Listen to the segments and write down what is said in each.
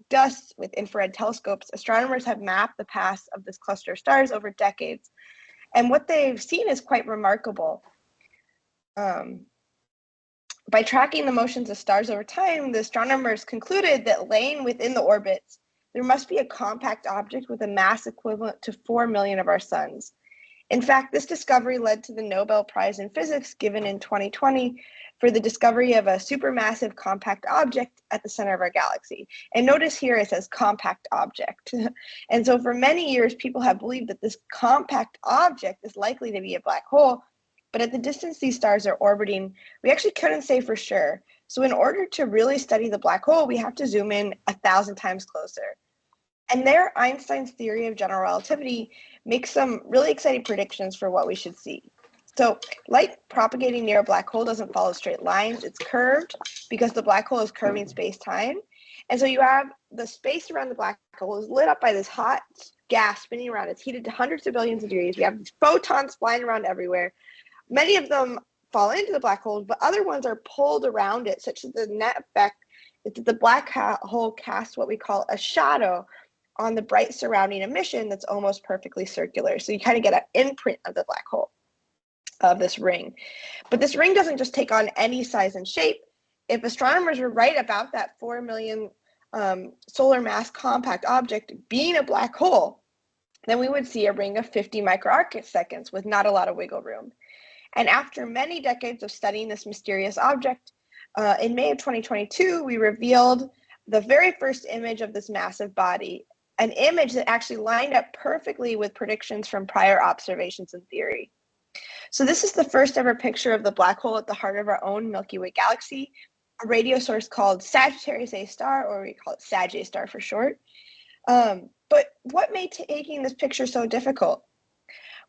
dust with infrared telescopes, astronomers have mapped the paths of this cluster of stars over decades. And what they've seen is quite remarkable. By tracking the motions of stars over time, the astronomers concluded that laying within the orbits, there must be a compact object with a mass equivalent to 4 million of our suns. In fact, this discovery led to the Nobel Prize in Physics given in 2020 for the discovery of a supermassive compact object at the center of our galaxy. And notice here it says compact object. And so for many years, people have believed that this compact object is likely to be a black hole, but at the distance these stars are orbiting, we actually couldn't say for sure. So in order to really study the black hole, we have to zoom in 1,000 times closer. And there, Einstein's theory of general relativity makes some really exciting predictions for what we should see. So light propagating near a black hole doesn't follow straight lines. It's curved because the black hole is curving space-time. And so you have the space around the black hole is lit up by this hot gas spinning around. It's heated to hundreds of billions of degrees. We have these photons flying around everywhere. Many of them fall into the black hole, but other ones are pulled around it, such that the net effect is that the black hole casts what we call a shadow on the bright surrounding emission that's almost perfectly circular. So you kind of get an imprint of the black hole, of this ring. But this ring doesn't just take on any size and shape. If astronomers were right about that 4 million solar mass compact object being a black hole, then we would see a ring of 50 microarcseconds with not a lot of wiggle room. And after many decades of studying this mysterious object, in May of 2022, we revealed the very first image of this massive body, an image that actually lined up perfectly with predictions from prior observations and theory. So this is the first ever picture of the black hole at the heart of our own Milky Way galaxy, a radio source called Sagittarius A star, or we call it Sag A star for short. But what made taking this picture so difficult?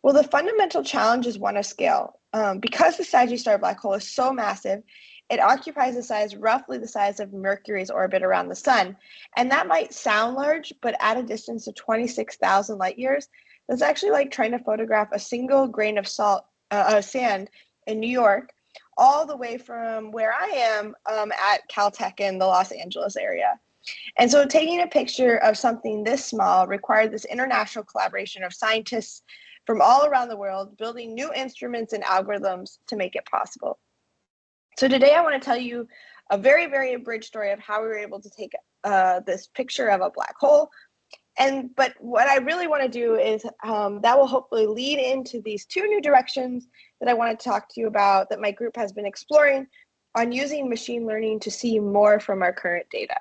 Well, the fundamental challenge is one of scale. Because the Sag A star black hole is so massive, it occupies a size roughly the size of Mercury's orbit around the sun. And that might sound large, but at a distance of 26,000 light years, that's actually like trying to photograph a single grain of sand in New York, all the way from where I am at Caltech in the Los Angeles area. And so taking a picture of something this small required this international collaboration of scientists from all around the world, building new instruments and algorithms to make it possible. So today I want to tell you a very, very abridged story of how we were able to take this picture of a black hole. But what I really want to do is that will hopefully lead into these two new directions that I want to talk to you about that my group has been exploring on using machine learning to see more from our current data.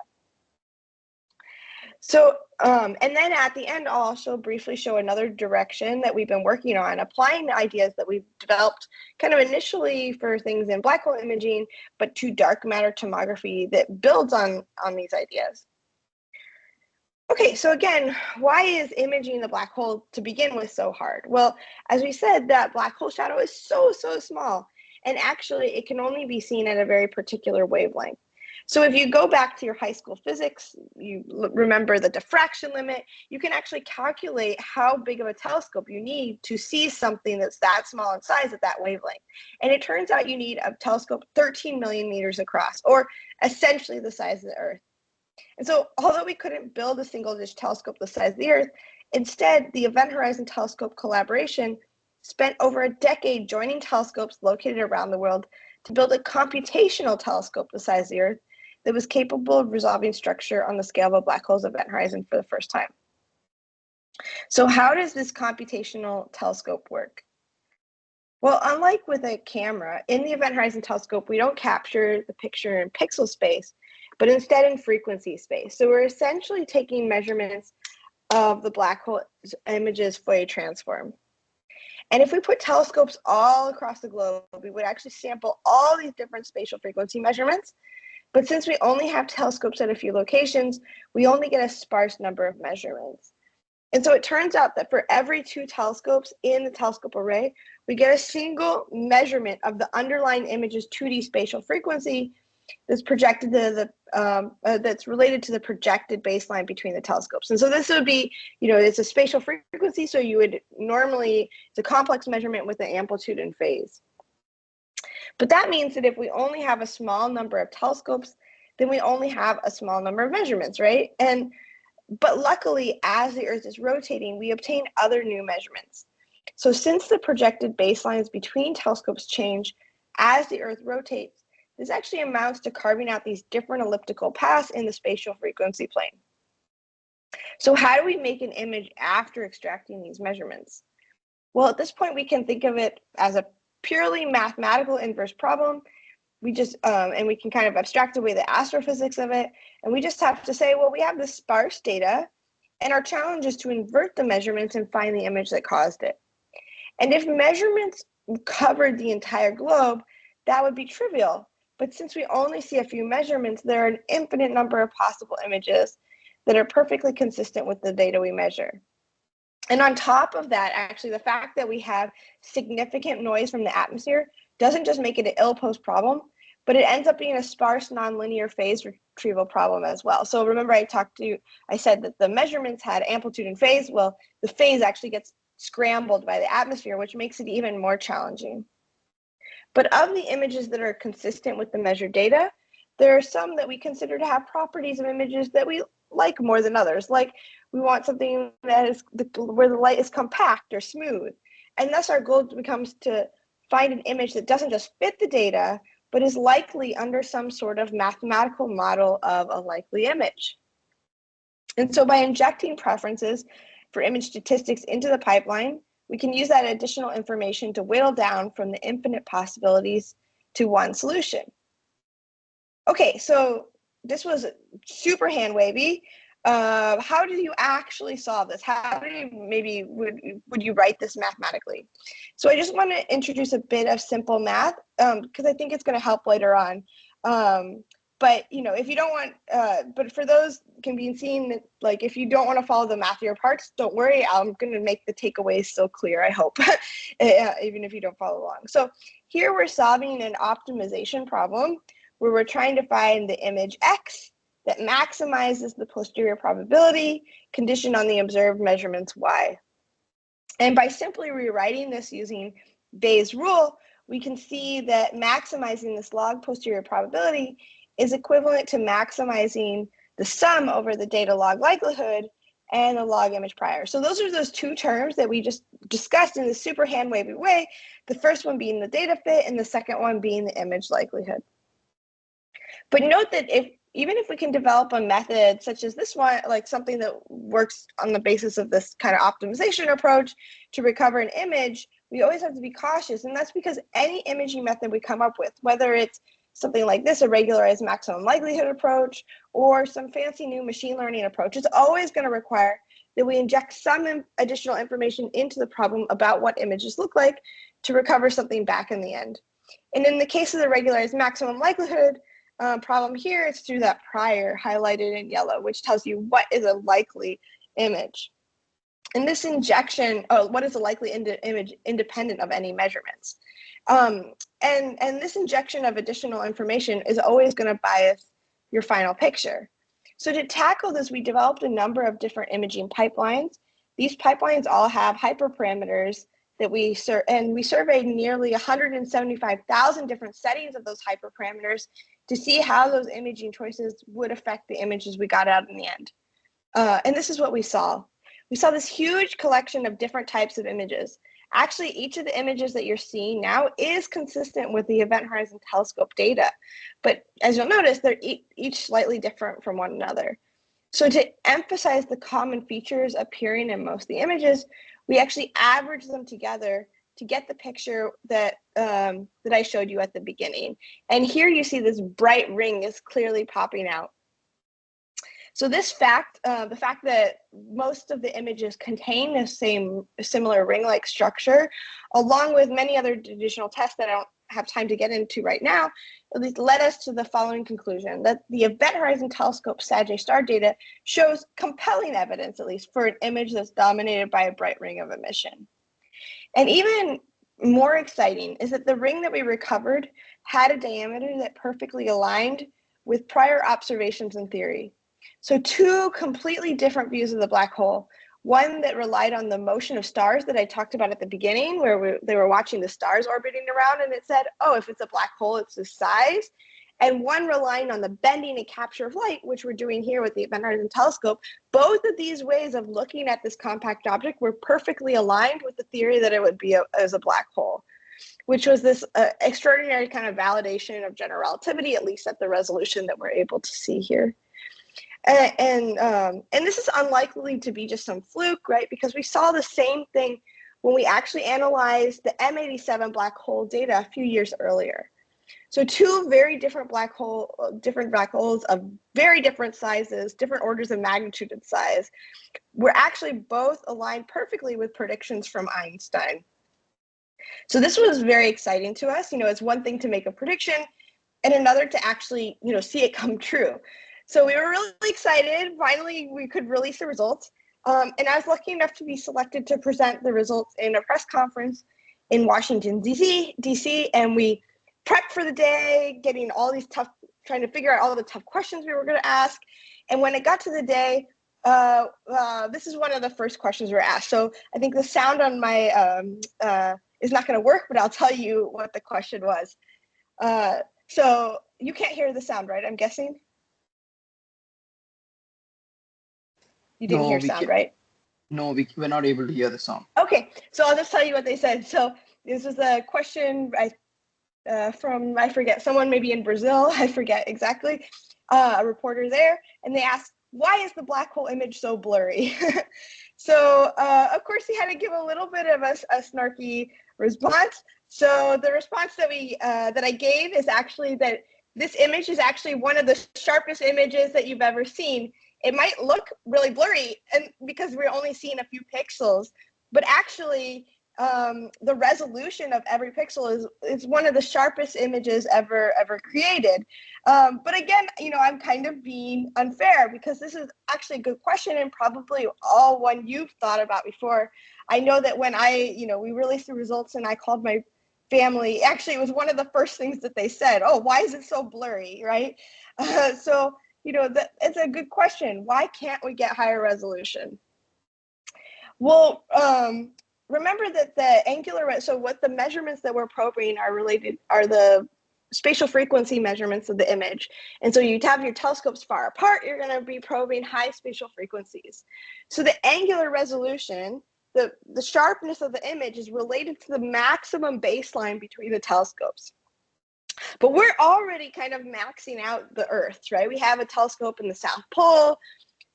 So, and then at the end, I'll also briefly show another direction that we've been working on, applying the ideas that we've developed kind of initially for things in black hole imaging, but to dark matter tomography that builds on these ideas. Okay, so again, why is imaging the black hole to begin with so hard? Well, as we said, that black hole shadow is so small, and actually it can only be seen at a very particular wavelength. So if you go back to your high school physics, you remember the diffraction limit, you can actually calculate how big of a telescope you need to see something that's that small in size at that wavelength. And it turns out you need a telescope 13 million meters across, or essentially the size of the Earth. And so although we couldn't build a single dish telescope the size of the Earth, instead the Event Horizon Telescope collaboration spent over a decade joining telescopes located around the world to build a computational telescope the size of the Earth that was capable of resolving structure on the scale of a black hole's event horizon for the first time. So how does this computational telescope work? Well, unlike with a camera, in the Event Horizon Telescope, we don't capture the picture in pixel space, but instead in frequency space. So we're essentially taking measurements of the black hole image's Fourier transform. And if we put telescopes all across the globe, we would actually sample all these different spatial frequency measurements. But since we only have telescopes at a few locations, we only get a sparse number of measurements. And so it turns out that for every 2 telescopes in the telescope array, we get a single measurement of the underlying image's 2D spatial frequency that's projected to that's related to the projected baseline between the telescopes. And so this would be, it's a spatial frequency, so you would normally, it's a complex measurement with an amplitude and phase. But that means that if we only have a small number of telescopes, then we only have a small number of measurements, right? But luckily, as the Earth is rotating, we obtain other new measurements. So since the projected baselines between telescopes change as the Earth rotates, this actually amounts to carving out these different elliptical paths in the spatial frequency plane. So how do we make an image after extracting these measurements? Well, at this point, we can think of it as a purely mathematical inverse problem. We just, and we can kind of abstract away the astrophysics of it. And we just have to say, well, we have this sparse data, and our challenge is to invert the measurements and find the image that caused it. And if measurements covered the entire globe, that would be trivial. But since we only see a few measurements, there are an infinite number of possible images that are perfectly consistent with the data we measure. And on top of that, actually, the fact that we have significant noise from the atmosphere doesn't just make it an ill-posed problem, but it ends up being a sparse nonlinear phase retrieval problem as well. So remember I said that the measurements had amplitude and phase. Well, the phase actually gets scrambled by the atmosphere, which makes it even more challenging. But of the images that are consistent with the measured data, there are some that we consider to have properties of images that we like more than others. Like we want something that is where the light is compact or smooth. And thus our goal becomes to find an image that doesn't just fit the data, but is likely under some sort of mathematical model of a likely image. And so by injecting preferences for image statistics into the pipeline, we can use that additional information to whittle down from the infinite possibilities to one solution. Okay, so this was super hand wavy. How do you actually solve this? How do you would you write this mathematically? So I just want to introduce a bit of simple math because I think it's going to help later on. But if you don't want, but for those convening, like if you don't want to follow the mathier parts, don't worry. I'm going to make the takeaways still clear, I hope, even if you don't follow along. So here we're solving an optimization problem where we're trying to find the image X that maximizes the posterior probability conditioned on the observed measurements Y. And by simply rewriting this using Bayes' rule, we can see that maximizing this log posterior probability is equivalent to maximizing the sum over the data log likelihood and the log image prior. So those are those two terms that we just discussed in the super hand wavy way, the first one being the data fit and the second one being the image likelihood. But note that even if we can develop a method such as this one, like something that works on the basis of this kind of optimization approach to recover an image, we always have to be cautious. And that's because any imaging method we come up with, whether it's something like this, a regularized maximum likelihood approach, or some fancy new machine learning approach, it's always going to require that we inject some additional information into the problem about what images look like to recover something back in the end. And in the case of the regularized maximum likelihood problem here, it's through that prior highlighted in yellow, which tells you what is a likely image. And this injection, what is a likely image independent of any measurements? And this injection of additional information is always going to bias your final picture. So to tackle this, we developed a number of different imaging pipelines. These pipelines all have hyperparameters that we surveyed nearly 175,000 different settings of those hyperparameters to see how those imaging choices would affect the images we got out in the end. And this is what we saw. We saw this huge collection of different types of images. Actually, each of the images that you're seeing now is consistent with the Event Horizon Telescope data. But as you'll notice, they're each slightly different from one another. So to emphasize the common features appearing in most of the images, we actually average them together to get the picture that I showed you at the beginning. And here you see this bright ring is clearly popping out. So this fact, the fact that most of the images contain the similar ring-like structure, along with many other additional tests that I don't have time to get into right now, at least led us to the following conclusion, that the Event Horizon Telescope Sagittarius star data shows compelling evidence, at least, for an image that's dominated by a bright ring of emission. And even more exciting is that the ring that we recovered had a diameter that perfectly aligned with prior observations in theory. So two completely different views of the black hole, one that relied on the motion of stars that I talked about at the beginning, where they were watching the stars orbiting around, and it said, oh, if it's a black hole, it's this size. and one relying on the bending and capture of light, which we're doing here with the Event Horizon Telescope. Both of these ways of looking at this compact object were perfectly aligned with the theory that it would be as a black hole, which was this extraordinary kind of validation of general relativity, at least at the resolution that we're able to see here. And this is unlikely to be just some fluke, right? Because we saw the same thing when we actually analyzed the M87 black hole data a few years earlier. So two very different black holes of very different sizes, different orders of magnitude in size, were actually both aligned perfectly with predictions from Einstein. So this was very exciting to us. It's one thing to make a prediction and another to actually, see it come true. So we were really excited. Finally, we could release the results. And I was lucky enough to be selected to present the results in a press conference in Washington, D.C. And we prepped for the day, trying to figure out all the tough questions we were going to ask. And when it got to the day, this is one of the first questions we were asked. So I think the sound on my is not going to work, but I'll tell you what the question was. So you can't hear the sound, right? I'm guessing. You didn't hear sound, right? No, we're not able to hear the sound. Okay, so I'll just tell you what they said. So this was a question from, I forget, someone maybe in Brazil, I forget exactly, a reporter there, and they asked, why is the black hole image so blurry? So of course he had to give a little bit of a snarky response. So the response that I gave is actually that this image is actually one of the sharpest images that you've ever seen. It might look really blurry and because we're only seeing a few pixels, but actually the resolution of every pixel is one of the sharpest images ever created. But again, I'm kind of being unfair because this is actually a good question and probably all one you've thought about before. I know that when we released the results and I called my family, actually it was one of the first things that they said, oh, why is it so blurry, right? So it's a good question. Why can't we get higher resolution? Well, remember that the angular, so what the measurements that we're probing are the spatial frequency measurements of the image. And so you have your telescopes far apart, you're going to be probing high spatial frequencies. So the angular resolution, the sharpness of the image is related to the maximum baseline between the telescopes. But we're already kind of maxing out the Earth, right? We have a telescope in the South Pole,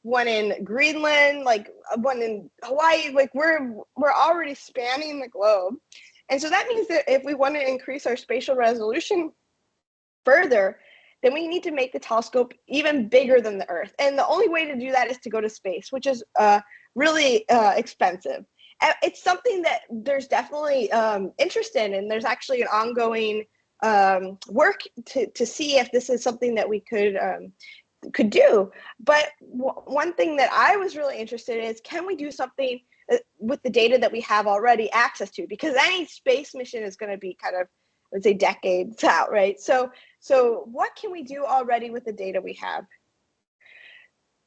one in Greenland, like one in Hawaii, like we're already spanning the globe. And so that means that if we want to increase our spatial resolution further, then we need to make the telescope even bigger than the Earth. And the only way to do that is to go to space, which is really expensive. It's something that there's definitely interest in, and there's actually an ongoing work to see if this is something that we could do. But one thing that I was really interested in is, can we do something with the data that we have already access to? Because any space mission is going to be kind of, I would say, decades out, right? So what can we do already with the data we have?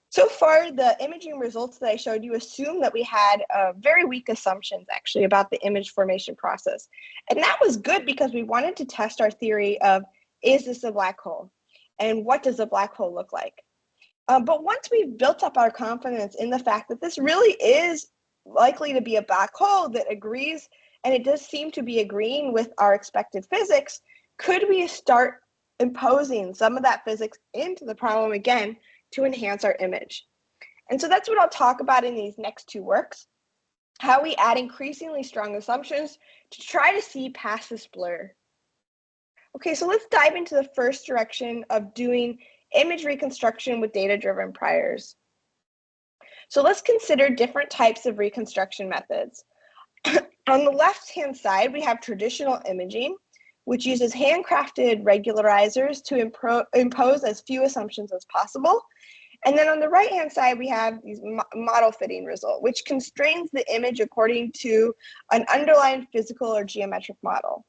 So far, the imaging results that I showed you assume that we had very weak assumptions, actually, about the image formation process. And that was good because we wanted to test our theory of, is this a black hole? And what does a black hole look like? But once we've built up our confidence in the fact that this really is likely to be a black hole that agrees, and it does seem to be agreeing with our expected physics, could we start imposing some of that physics into the problem again to enhance our image? And so that's what I'll talk about in these next two works, how we add increasingly strong assumptions to try to see past this blur. Okay, so let's dive into the first direction of doing image reconstruction with data-driven priors. So let's consider different types of reconstruction methods. On the left-hand side, we have traditional imaging, which uses handcrafted regularizers to impose as few assumptions as possible. And then on the right-hand side, we have these model fitting result, which constrains the image according to an underlying physical or geometric model.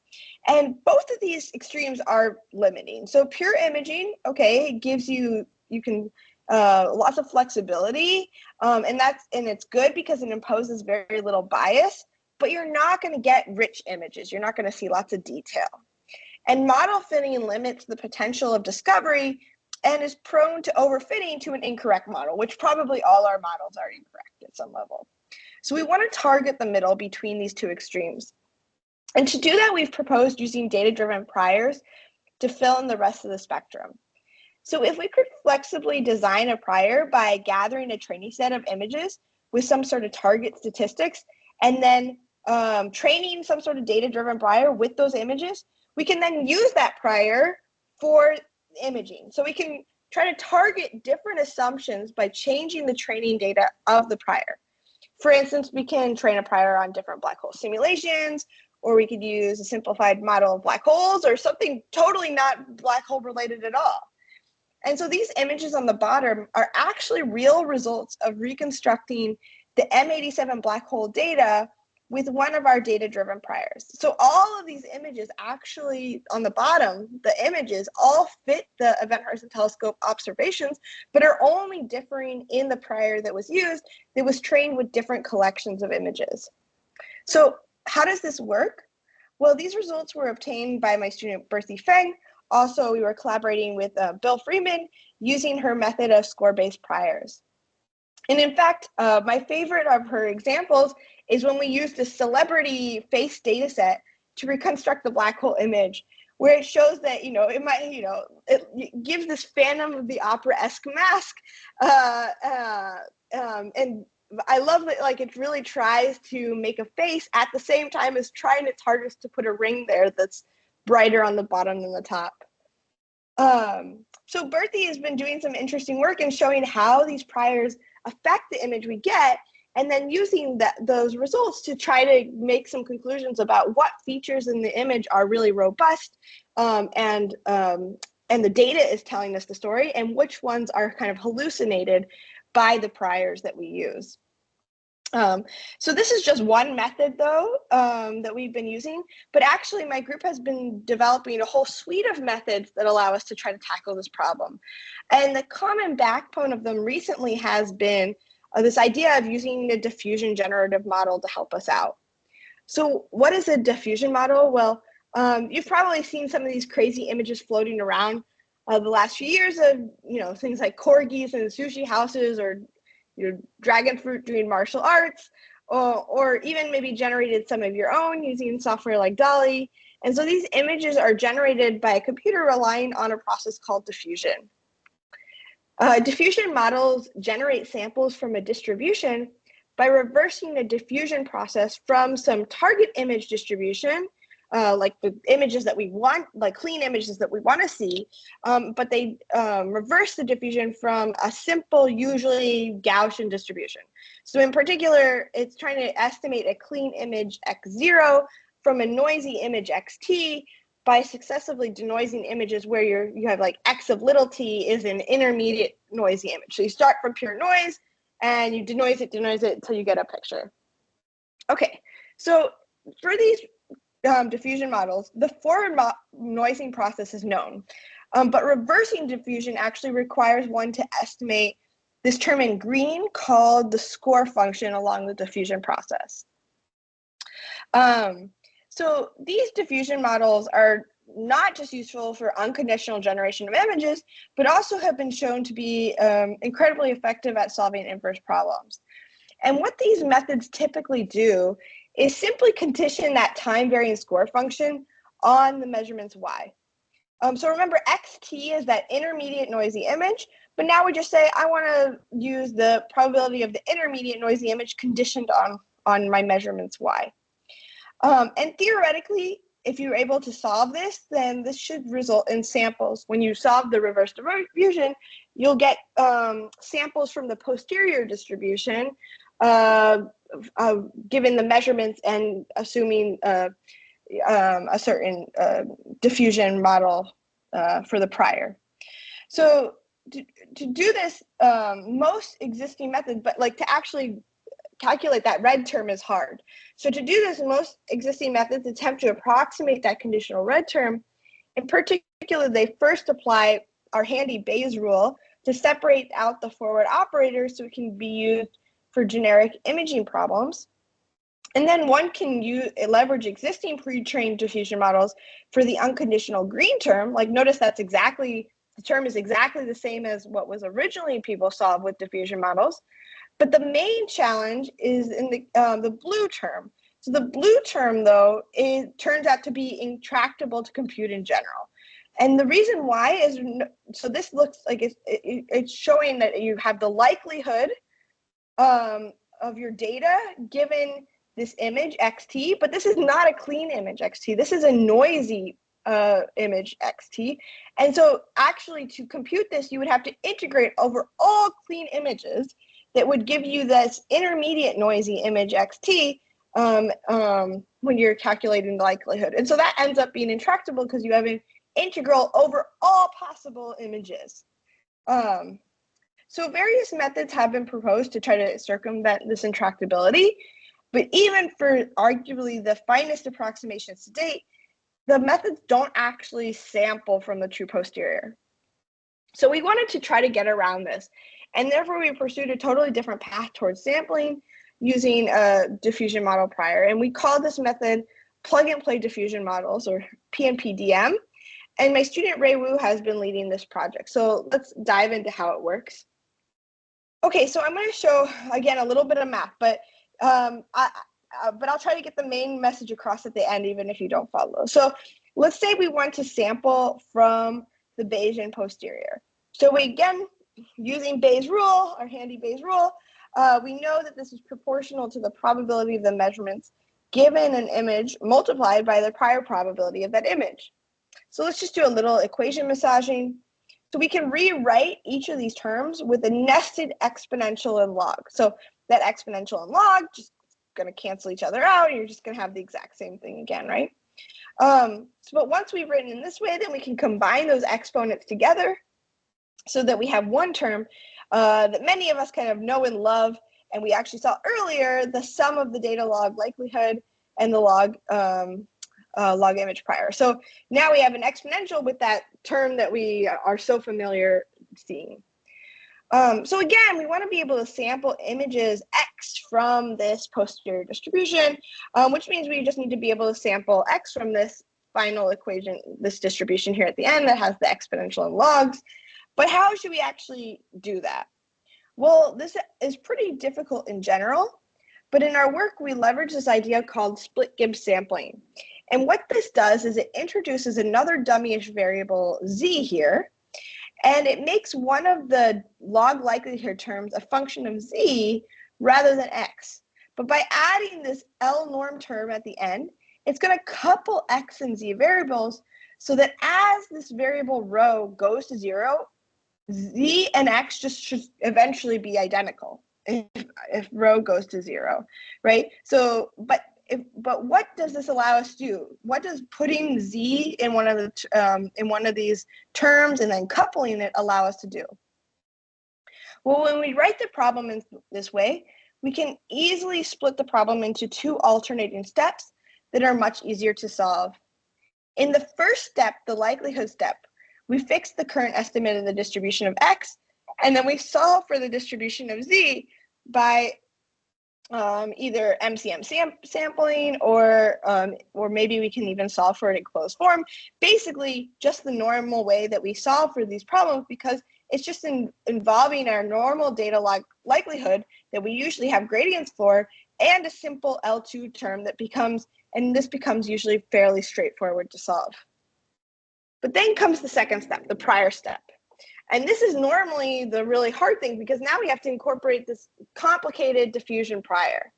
And both of these extremes are limiting. So pure imaging, okay, it gives you lots of flexibility, and it's good because it imposes very little bias, but you're not going to get rich images. You're not going to see lots of detail. And model fitting limits the potential of discovery and is prone to overfitting to an incorrect model, which probably all our models are incorrect at some level. So we want to target the middle between these two extremes. And to do that, we've proposed using data-driven priors to fill in the rest of the spectrum. So if we could flexibly design a prior by gathering a training set of images with some sort of target statistics, and then training some sort of data-driven prior with those images, we can then use that prior for imaging. So we can try to target different assumptions by changing the training data of the prior. For instance, we can train a prior on different black hole simulations, or we could use a simplified model of black holes, or something totally not black hole related at all. And so these images on the bottom are actually real results of reconstructing the M87 black hole data with one of our data-driven priors. So all of these images actually on the bottom, the images all fit the Event Horizon Telescope observations, but are only differing in the prior that was used that was trained with different collections of images. So how does this work? Well, these results were obtained by my student Berthy Feng. Also, we were collaborating with Bill Freeman using her method of score-based priors. And in fact, my favorite of her examples is when we used the celebrity face data set to reconstruct the black hole image, where it shows that, it gives this Phantom of the Opera-esque mask. And I love that, like, it really tries to make a face at the same time as trying its hardest to put a ring there that's brighter on the bottom than the top. So Berthy has been doing some interesting work in showing how these priors affect the image we get, and then using those results to try to make some conclusions about what features in the image are really robust, and the data is telling us the story, and which ones are kind of hallucinated by the priors that we use. So this is just one method, though, that we've been using, but actually my group has been developing a whole suite of methods that allow us to try to tackle this problem. And the common backbone of them recently has been this idea of using a diffusion generative model to help us out. So what is a diffusion model? Well, you've probably seen some of these crazy images floating around the last few years of, things like corgis and sushi houses, or dragon fruit doing martial arts, or even maybe generated some of your own using software like DALL-E. And so these images are generated by a computer relying on a process called diffusion. Diffusion models generate samples from a distribution by reversing the diffusion process from some target image distribution, like the images that we want, like clean images that we want to see, but they reverse the diffusion from a simple, usually Gaussian distribution. So in particular, it's trying to estimate a clean image x0 from a noisy image xt by successively denoising images where you have like x of little t is an intermediate noisy image. So you start from pure noise and you denoise it until you get a picture. Okay, so for these diffusion models, the forward noising process is known, but reversing diffusion actually requires one to estimate this term in green called the score function along the diffusion process. So these diffusion models are not just useful for unconditional generation of images, but also have been shown to be incredibly effective at solving inverse problems. And what these methods typically do is simply condition that time varying score function on the measurements y. So remember, xt is that intermediate noisy image, but now we just say I want to use the probability of the intermediate noisy image conditioned on my measurements y. And theoretically, if you're able to solve this, then this should result in samples. When you solve the reverse diffusion, you'll get samples from the posterior distribution, given the measurements and assuming a certain diffusion model for the prior. So to do this, most existing methods, but like to actually calculate that red term is hard. So to do this, most existing methods attempt to approximate that conditional red term. In particular, they first apply our handy Bayes rule to separate out the forward operator so it can be used for generic imaging problems. And then one can leverage existing pre-trained diffusion models for the unconditional green term. Like notice that's the term is exactly the same as what was originally people solved with diffusion models. But the main challenge is in the blue term. So the blue term, though, it turns out to be intractable to compute in general. And the reason why is, so this looks like it's showing that you have the likelihood of your data given this image xt, but this is not a clean image xt. This is a noisy image xt. And so actually to compute this, you would have to integrate over all clean images that would give you this intermediate noisy image xt when you're calculating the likelihood. And so that ends up being intractable because you have an integral over all possible images. So various methods have been proposed to try to circumvent this intractability, but even for arguably the finest approximations to date, the methods don't actually sample from the true posterior. So we wanted to try to get around this, and therefore we pursued a totally different path towards sampling using a diffusion model prior, and we called this method plug-and-play diffusion models, or PNPDM, and my student Ray Wu has been leading this project. So let's dive into how it works. Okay, so I'm going to show, again, a little bit of math, but I'll try to get the main message across at the end, even if you don't follow. So let's say we want to sample from the Bayesian posterior. So we, again, using Bayes' rule, our handy Bayes' rule, we know that this is proportional to the probability of the measurements given an image multiplied by the prior probability of that image. So let's just do a little equation massaging. So we can rewrite each of these terms with a nested exponential and log. So that exponential and log just going to cancel each other out, and you're just going to have the exact same thing again, right? But once we've written in this way, then we can combine those exponents together so that we have one term that many of us kind of know and love. And we actually saw earlier the sum of the data log likelihood and the log image prior. So now we have an exponential with that term that we are so familiar seeing. So again, we want to be able to sample images X from this posterior distribution, which means we just need to be able to sample X from this final equation, this distribution here at the end that has the exponential and logs. But how should we actually do that? Well, this is pretty difficult in general, but in our work, we leverage this idea called split Gibbs sampling. And what this does is it introduces another dummy-ish variable Z here, and it makes one of the log likelihood terms a function of Z rather than X. But by adding this L norm term at the end, it's going to couple X and Z variables so that as this variable rho goes to 0, Z and X just should eventually be identical if rho goes to 0, right? So, but what does this allow us to do? What does putting Z in one of these terms and then coupling it allow us to do? Well, when we write the problem in this way, we can easily split the problem into two alternating steps that are much easier to solve. In the first step, the likelihood step, we fix the current estimate of the distribution of X, and then we solve for the distribution of Z by either MCM sampling or maybe we can even solve for it in closed form. Basically, just the normal way that we solve for these problems, because it's just involving our normal data log likelihood that we usually have gradients for, and a simple L2 term that becomes usually fairly straightforward to solve. But then comes the second step, the prior step. And this is normally the really hard thing, because now we have to incorporate this complicated diffusion prior.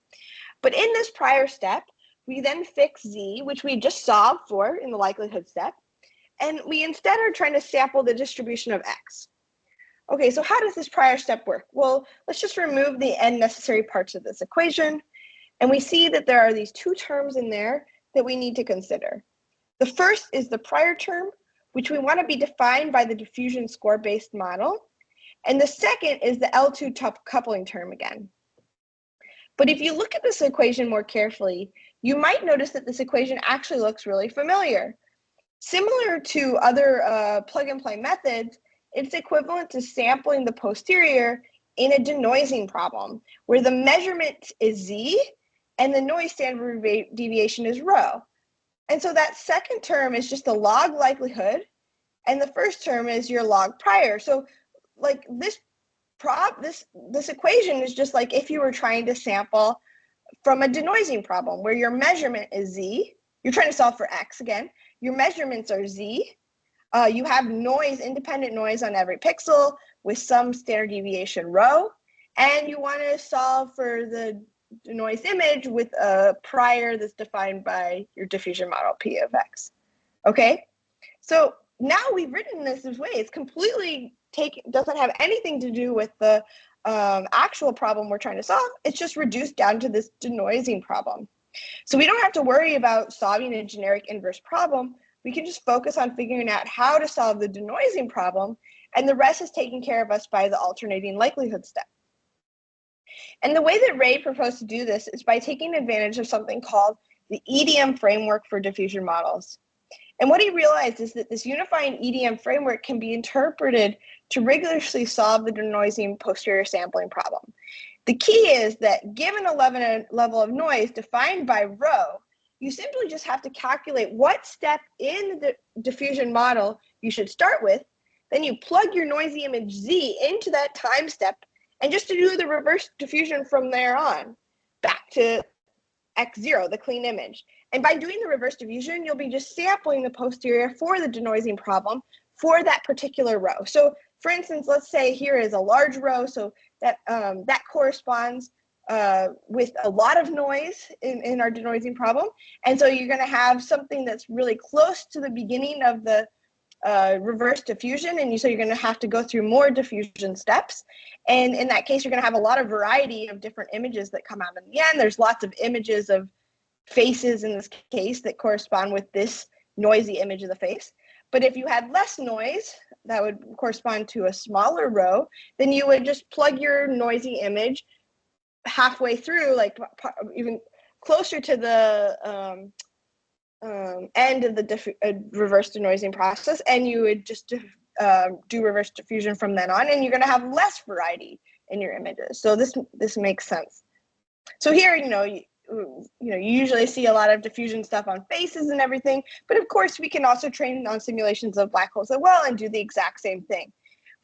But in this prior step, we then fix Z, which we just solved for in the likelihood step, and we instead are trying to sample the distribution of X. Okay, so how does this prior step work? Well, let's just remove the n necessary parts of this equation, and we see that there are these two terms in there that we need to consider. The first is the prior term, which we want to be defined by the diffusion score-based model. And the second is the L2 coupling term again. But if you look at this equation more carefully, you might notice that this equation actually looks really familiar. Similar to other plug-and-play methods, it's equivalent to sampling the posterior in a denoising problem, where the measurement is Z, and the noise standard deviation is rho. And so that second term is just the log likelihood, and the first term is your log prior. So like this equation is just like if you were trying to sample from a denoising problem where your measurement is z. You're trying to solve for x again. Your measurements are z. You have noise, independent noise on every pixel with some standard deviation rho, and you want to solve for the noise image with a prior that's defined by your diffusion model P of x. Okay, so now we've written this way. It's completely doesn't have anything to do with the actual problem we're trying to solve. It's just reduced down to this denoising problem. So we don't have to worry about solving a generic inverse problem. We can just focus on figuring out how to solve the denoising problem, and the rest is taken care of us by the alternating likelihood step. And the way that Ray proposed to do this is by taking advantage of something called the EDM framework for diffusion models. And what he realized is that this unifying EDM framework can be interpreted to rigorously solve the denoising posterior sampling problem. The key is that given a level of noise defined by rho, you simply just have to calculate what step in the diffusion model you should start with. Then you plug your noisy image z into that time step, and just to do the reverse diffusion from there on, back to x0, the clean image. And by doing the reverse diffusion, you'll be just sampling the posterior for the denoising problem for that particular rho. So for instance, let's say here is a large rho, so that that corresponds with a lot of noise in our denoising problem. And so you're going to have something that's really close to the beginning of the reverse diffusion, and so you're going to have to go through more diffusion steps. And in that case, you're going to have a lot of variety of different images that come out in the end. There's lots of images of faces in this case that correspond with this noisy image of the face. But if you had less noise, that would correspond to a smaller rho, then you would just plug your noisy image halfway through, like even closer to the end of the reverse denoising process, and you would just do reverse diffusion from then on, and you're going to have less variety in your images. So this makes sense. So here, you usually see a lot of diffusion stuff on faces and everything, but of course we can also train on simulations of black holes as well and do the exact same thing.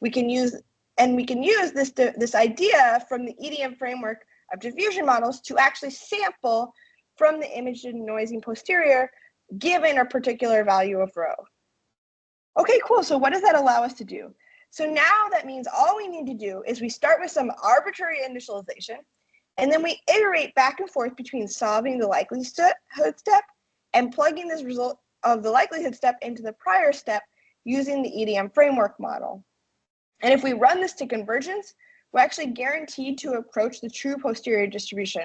We can use this idea from the EDM framework of diffusion models to actually sample from the image denoising posterior given a particular value of rho. Okay, cool. So what does that allow us to do? So now that means all we need to do is we start with some arbitrary initialization, and then we iterate back and forth between solving the likelihood step and plugging this result of the likelihood step into the prior step using the EDM framework model. And if we run this to convergence, we're actually guaranteed to approach the true posterior distribution.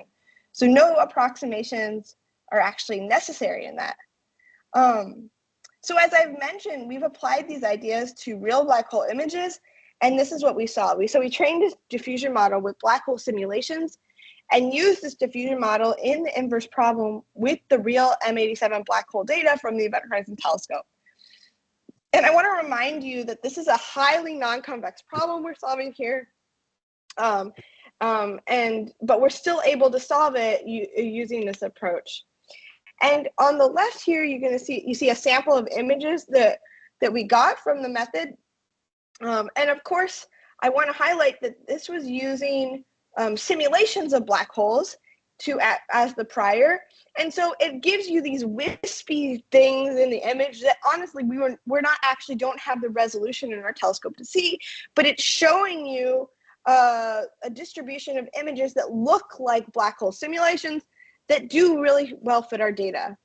So no approximations are actually necessary in that. So as I've mentioned, we've applied these ideas to real black hole images, and this is what we saw. We trained this diffusion model with black hole simulations and used this diffusion model in the inverse problem with the real M87 black hole data from the Event Horizon Telescope. And I want to remind you that this is a highly non-convex problem we're solving here, but we're still able to solve it using this approach. And on the left here, you see a sample of images that we got from the method. And of course, I want to highlight that this was using simulations of black holes as the prior. And so it gives you these wispy things in the image that honestly don't have the resolution in our telescope to see, but it's showing you a distribution of images that look like black hole simulations that do really well fit our data.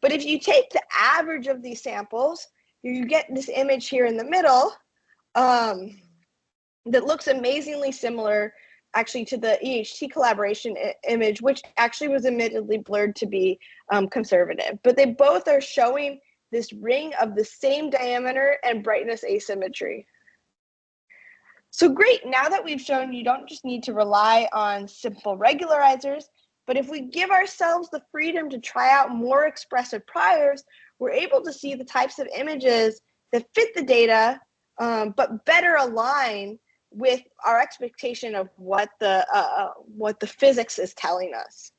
But if you take the average of these samples, you get this image here in the middle that looks amazingly similar actually to the EHT collaboration image, which actually was admittedly blurred to be conservative. But they both are showing this ring of the same diameter and brightness asymmetry. So great, now that we've shown you don't just need to rely on simple regularizers, but if we give ourselves the freedom to try out more expressive priors, we're able to see the types of images that fit the data, but better align with our expectation of what the physics is telling us.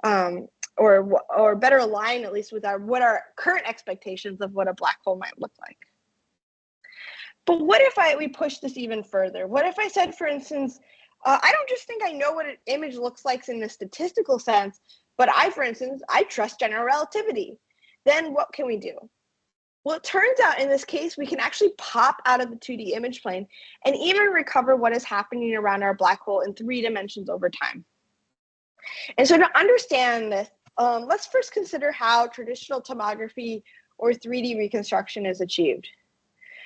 or better align at least with what our current expectations of what a black hole might look like. But what if we push this even further? What if I said, for instance, I don't just think I know what an image looks like in the statistical sense, but for instance, I trust general relativity. Then what can we do? Well, it turns out in this case, we can actually pop out of the 2D image plane and even recover what is happening around our black hole in 3 dimensions over time. And so to understand this, let's first consider how traditional tomography or 3D reconstruction is achieved.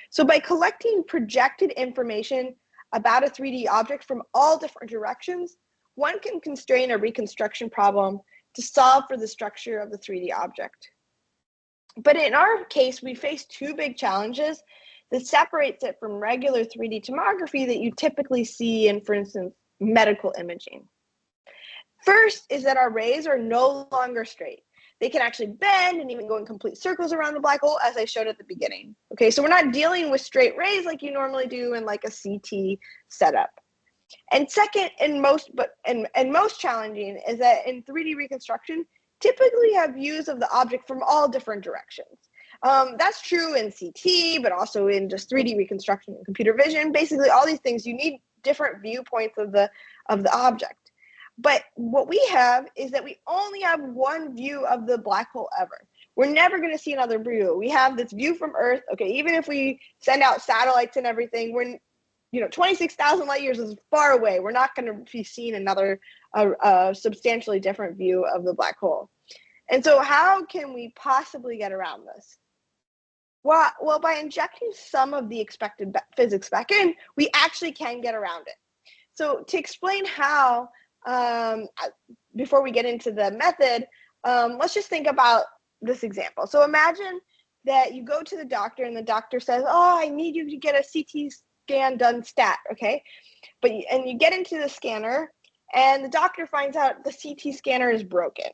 So by collecting projected information about a 3D object from all different directions, one can constrain a reconstruction problem to solve for the structure of the 3D object. But in our case, we face 2 big challenges that separates it from regular 3D tomography that you typically see in, for instance, medical imaging. First is that our rays are no longer straight. They can actually bend and even go in complete circles around the black hole, as I showed at the beginning. Okay, so we're not dealing with straight rays like you normally do in like a CT setup. And second, and most challenging, is that in 3D reconstruction, typically have views of the object from all different directions. That's true in CT, but also in just 3D reconstruction and computer vision. Basically, all these things, you need different viewpoints of the object. But what we have is that we only have one view of the black hole ever. We're never going to see another view. We have this view from Earth. Okay, even if we send out satellites and everything, we're 26,000 light years is far away. We're not going to be seeing another substantially different view of the black hole. And so how can we possibly get around this? Well, by injecting some of the expected physics back in, we actually can get around it. So to explain how, before we get into the method, let's just think about this example. So imagine that you go to the doctor and the doctor says, oh, I need you to get a CT scan done stat, okay? And you get into the scanner and the doctor finds out the CT scanner is broken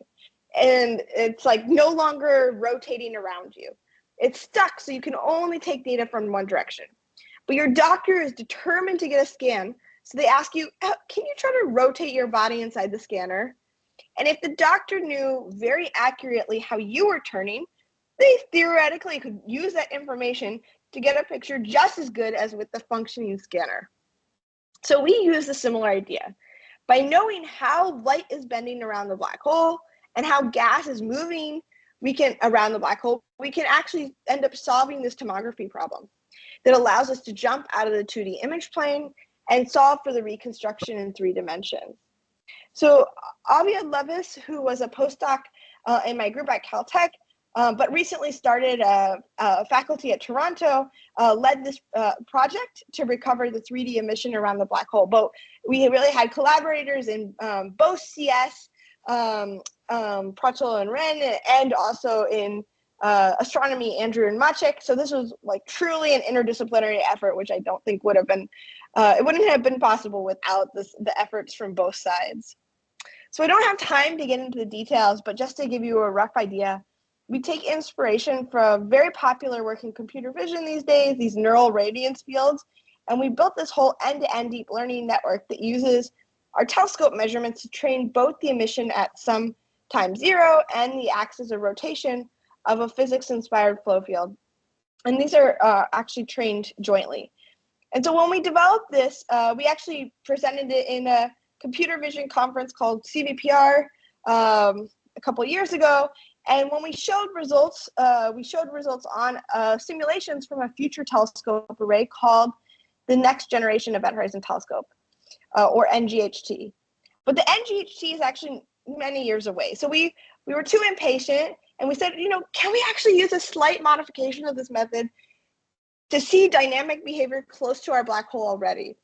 and it's like no longer rotating around you. It's stuck, so you can only take data from one direction. But your doctor is determined to get a scan, so they ask you, can you try to rotate your body inside the scanner? And if the doctor knew very accurately how you were turning, they theoretically could use that information to get a picture just as good as with the functioning scanner. So we use a similar idea. By knowing how light is bending around the black hole and how gas is moving around the black hole, we can actually end up solving this tomography problem that allows us to jump out of the 2D image plane and solve for the reconstruction in 3 dimensions. So Avia Levis, who was a postdoc in my group at Caltech, but recently started a faculty at Toronto, led this project to recover the 3D emission around the black hole. But we really had collaborators in both CS, Prachel and Ren, and also in astronomy, Andrew and Maciek. So this was like truly an interdisciplinary effort, which I don't think would have been, it wouldn't have been possible without the efforts from both sides. So I don't have time to get into the details, but just to give you a rough idea, we take inspiration from very popular work in computer vision these days, these neural radiance fields, and we built this whole end-to-end deep learning network that uses our telescope measurements to train both the emission at some time 0 and the axis of rotation of a physics-inspired flow field. And these are actually trained jointly. And so when we developed this, we actually presented it in a computer vision conference called CVPR a couple years ago. And when we showed results on simulations from a future telescope array called the Next Generation Event Horizon Telescope, or NGHT. But the NGHT is actually many years away. So we were too impatient, and we said, can we actually use a slight modification of this method to see dynamic behavior close to our black hole already?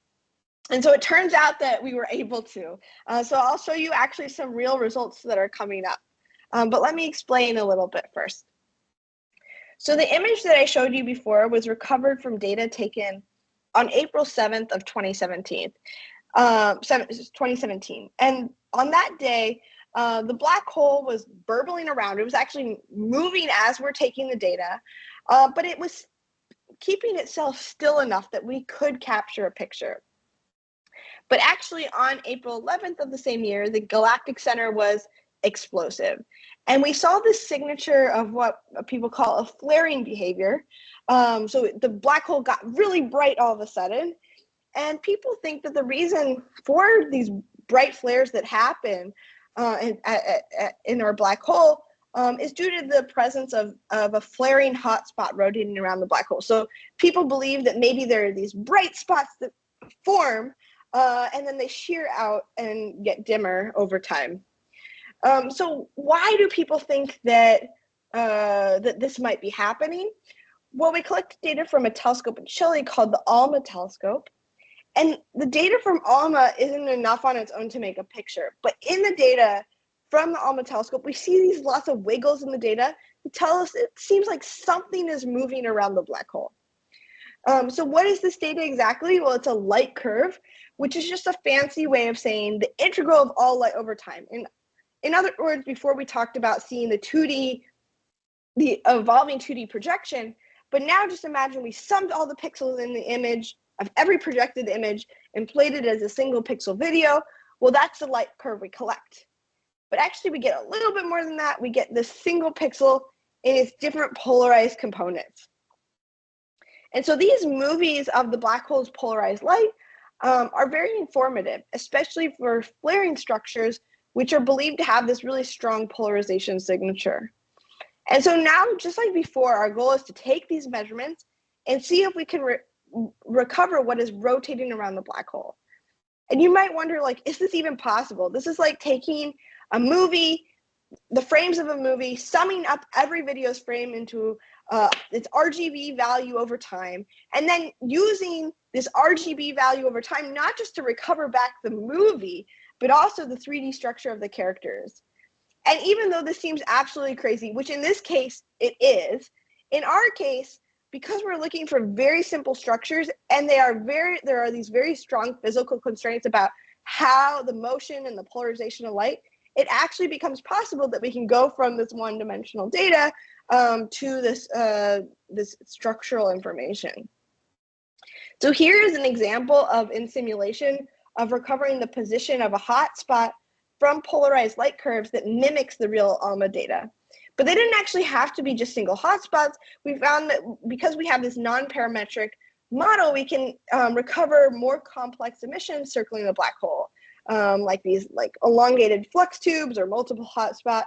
And so it turns out that we were able to. So I'll show you actually some real results that are coming up. But let me explain a little bit first. So the image that I showed you before was recovered from data taken on April 7th of 2017. 2017. And on that day, the black hole was burbling around. It was actually moving as we're taking the data, but it was keeping itself still enough that we could capture a picture. But actually on April 11th of the same year, the galactic center was explosive. And we saw this signature of what people call a flaring behavior. So the black hole got really bright all of a sudden. And people think that the reason for these bright flares that happen in our black hole is due to the presence of a flaring hotspot rotating around the black hole. So people believe that maybe there are these bright spots that form and then they shear out and get dimmer over time. So why do people think that that this might be happening? Well, we collected data from a telescope in Chile called the ALMA telescope. And the data from ALMA isn't enough on its own to make a picture. But in the data from the ALMA telescope, we see these lots of wiggles in the data that tell us it seems like something is moving around the black hole. So what is this data exactly? Well, it's a light curve, which is just a fancy way of saying the integral of all light over time. In other words, before we talked about seeing the evolving 2D projection, but now just imagine we summed all the pixels in the image of every projected image and played it as a single pixel video. Well, that's the light curve we collect. But actually we get a little bit more than that. We get this single pixel in its different polarized components. And so these movies of the black hole's polarized light are very informative, especially for flaring structures, which are believed to have this really strong polarization signature. And so now, just like before, our goal is to take these measurements and see if we can recover what is rotating around the black hole. And you might wonder, like, is this even possible? This is like taking a movie, the frames of a movie, summing up every video's frame into its RGB value over time, and then using this RGB value over time, not just to recover back the movie, but also the 3D structure of the characters. And even though this seems absolutely crazy, which in this case it is, in our case, because we're looking for very simple structures and there are these very strong physical constraints about how the motion and the polarization of light, it actually becomes possible that we can go from this one-dimensional data to this structural information. So here is an example in simulation of recovering the position of a hot spot from polarized light curves that mimics the real ALMA data. But they didn't actually have to be just single hotspots. We found that because we have this non-parametric model, we can recover more complex emissions circling the black hole, like these elongated flux tubes or multiple hotspots.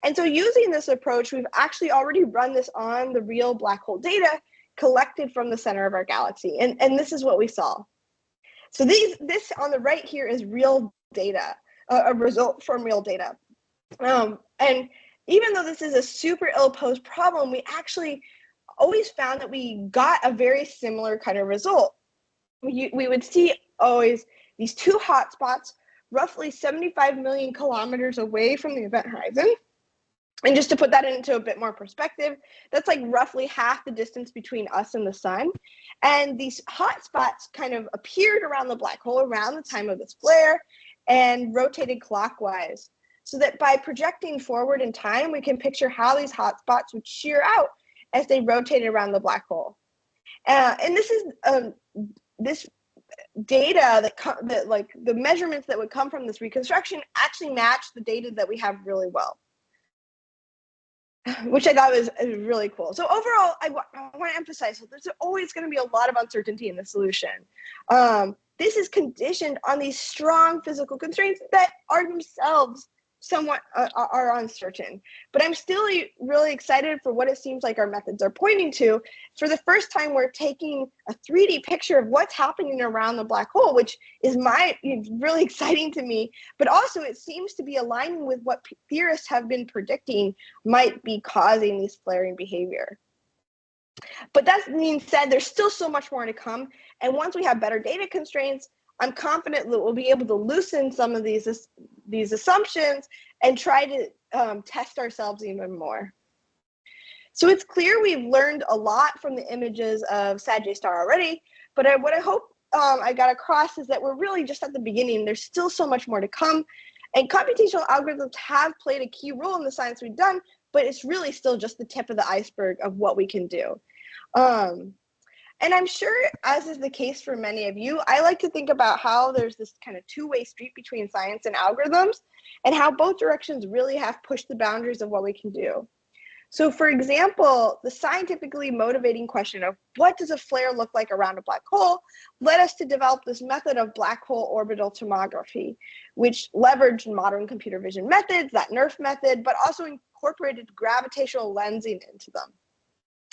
And so using this approach, we've actually already run this on the real black hole data collected from the center of our galaxy. And this is what we saw. So this on the right here is real data, a result from real data. And even though this is a super ill-posed problem, we actually always found that we got a very similar kind of result. We would see always these two hotspots roughly 75 million kilometers away from the event horizon. And just to put that into a bit more perspective, that's like roughly half the distance between us and the sun. And these hotspots kind of appeared around the black hole around the time of this flare and rotated clockwise, so that by projecting forward in time, we can picture how these hotspots would shear out as they rotated around the black hole. And this is this data that like the measurements that would come from this reconstruction actually match the data that we have really well, which I thought was really cool. So overall, I want to emphasize that there's always going to be a lot of uncertainty in the solution. This is conditioned on these strong physical constraints that are themselves somewhat are uncertain. But I'm still really excited for what it seems like our methods are pointing to. For the first time, we're taking a 3D picture of what's happening around the black hole, which is really exciting to me. But also, it seems to be aligning with what theorists have been predicting might be causing this flaring behavior. But that being said, there's still so much more to come. And once we have better data constraints, I'm confident that we'll be able to loosen some of these assumptions and try to test ourselves even more. So it's clear we've learned a lot from the images of Sagittarius A already, but what I hope I got across is that we're really just at the beginning. There's still so much more to come, and computational algorithms have played a key role in the science we've done, but it's really still just the tip of the iceberg of what we can do. And I'm sure, as is the case for many of you, I like to think about how there's this kind of two-way street between science and algorithms, and how both directions really have pushed the boundaries of what we can do. So for example, the scientifically motivating question of what does a flare look like around a black hole led us to develop this method of black hole orbital tomography, which leveraged modern computer vision methods, that NERF method, but also incorporated gravitational lensing into them.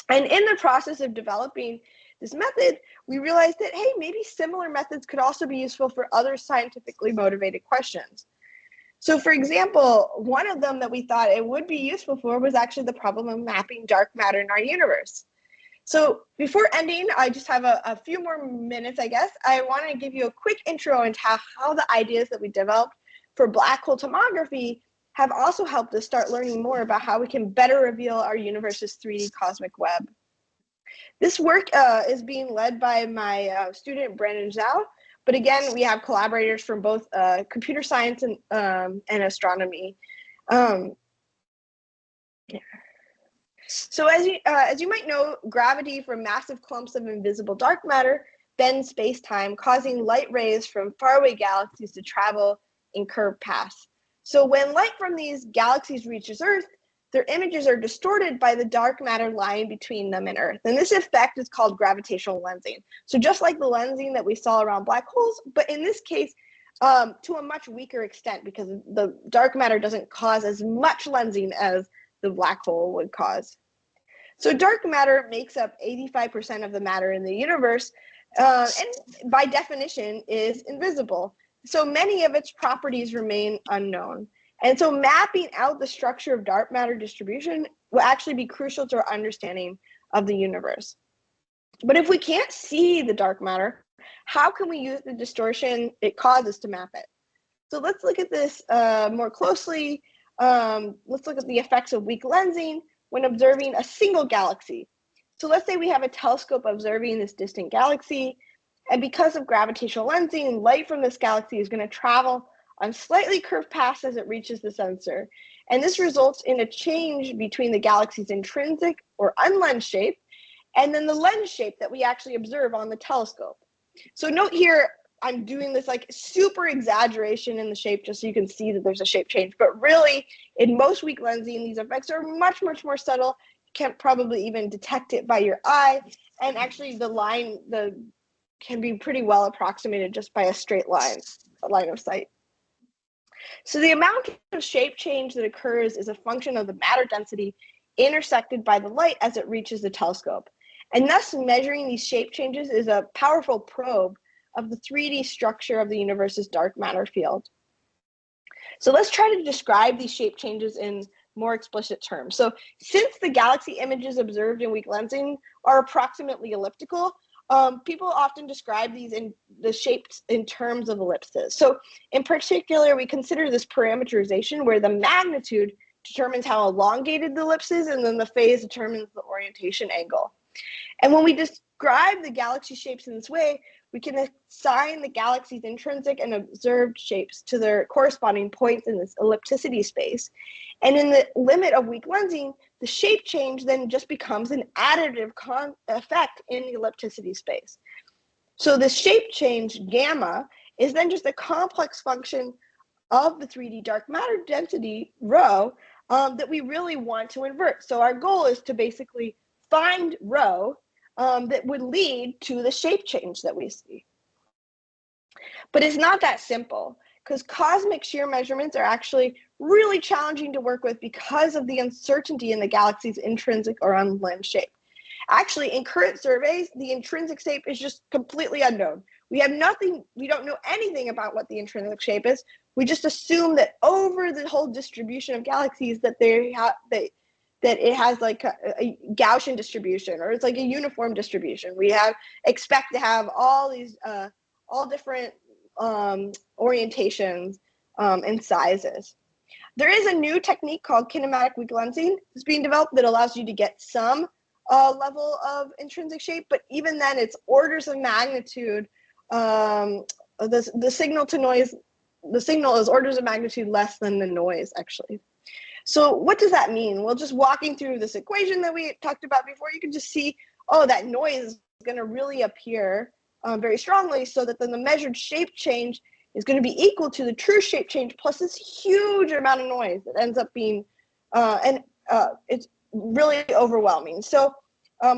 And in the process of developing this method, we realized that, hey, maybe similar methods could also be useful for other scientifically motivated questions. So for example, one of them that we thought it would be useful for was actually the problem of mapping dark matter in our universe. So before ending, I just have a few more minutes, I guess. I want to give you a quick intro into how the ideas that we developed for black hole tomography have also helped us start learning more about how we can better reveal our universe's 3D cosmic web. This work is being led by my student, Brandon Zhao. But again, we have collaborators from both computer science and astronomy. Yeah. So as you might know, gravity from massive clumps of invisible dark matter bends space-time, causing light rays from faraway galaxies to travel in curved paths. So when light from these galaxies reaches Earth, their images are distorted by the dark matter lying between them and Earth. And this effect is called gravitational lensing. So just like the lensing that we saw around black holes, but in this case, to a much weaker extent, because the dark matter doesn't cause as much lensing as the black hole would cause. So dark matter makes up 85% of the matter in the universe, and by definition is invisible. So many of its properties remain unknown. And so mapping out the structure of dark matter distribution will actually be crucial to our understanding of the universe. But if we can't see the dark matter, how can we use the distortion it causes to map it? So let's look at this more closely. Let's look at the effects of weak lensing when observing a single galaxy. So let's say we have a telescope observing this distant galaxy, and because of gravitational lensing, light from this galaxy is going to travel on slightly curved paths as it reaches the sensor. And this results in a change between the galaxy's intrinsic or unlensed shape and then the lens shape that we actually observe on the telescope. So note here, I'm doing this like super exaggeration in the shape just so you can see that there's a shape change. But really, in most weak lensing, these effects are much, much more subtle. You can't probably even detect it by your eye. And actually the can be pretty well approximated just by a straight line of sight. So the amount of shape change that occurs is a function of the matter density intersected by the light as it reaches the telescope. And thus measuring these shape changes is a powerful probe of the 3D structure of the universe's dark matter field. So let's try to describe these shape changes in more explicit terms. So since the galaxy images observed in weak lensing are approximately elliptical, people often describe these in the shapes in terms of ellipses. So in particular, we consider this parameterization where the magnitude determines how elongated the ellipse is, and then the phase determines the orientation angle. And when we describe the galaxy shapes in this way, we can assign the galaxy's intrinsic and observed shapes to their corresponding points in this ellipticity space. And in the limit of weak lensing, the shape change then just becomes an additive effect in the ellipticity space. So the shape change, gamma, is then just a complex function of the 3D dark matter density, rho, that we really want to invert. So our goal is to basically find rho that would lead to the shape change that we see. But it's not that simple, because cosmic shear measurements are actually really challenging to work with because of the uncertainty in the galaxy's intrinsic or unlensed shape. Actually, in current surveys, the intrinsic shape is just completely unknown. We don't know anything about what the intrinsic shape is. We just assume that over the whole distribution of galaxies that it has like a Gaussian distribution, or it's like a uniform distribution. We expect to have all these all different orientations and sizes. There is a new technique called kinematic weak lensing that's being developed that allows you to get some level of intrinsic shape, but even then it's orders of magnitude. The signal is orders of magnitude less than the noise, actually. So what does that mean? Well, just walking through this equation that we talked about before, you can just see, oh, that noise is going to really appear very strongly, so that then the measured shape change is going to be equal to the true shape change plus this huge amount of noise that ends up being, it's really overwhelming. So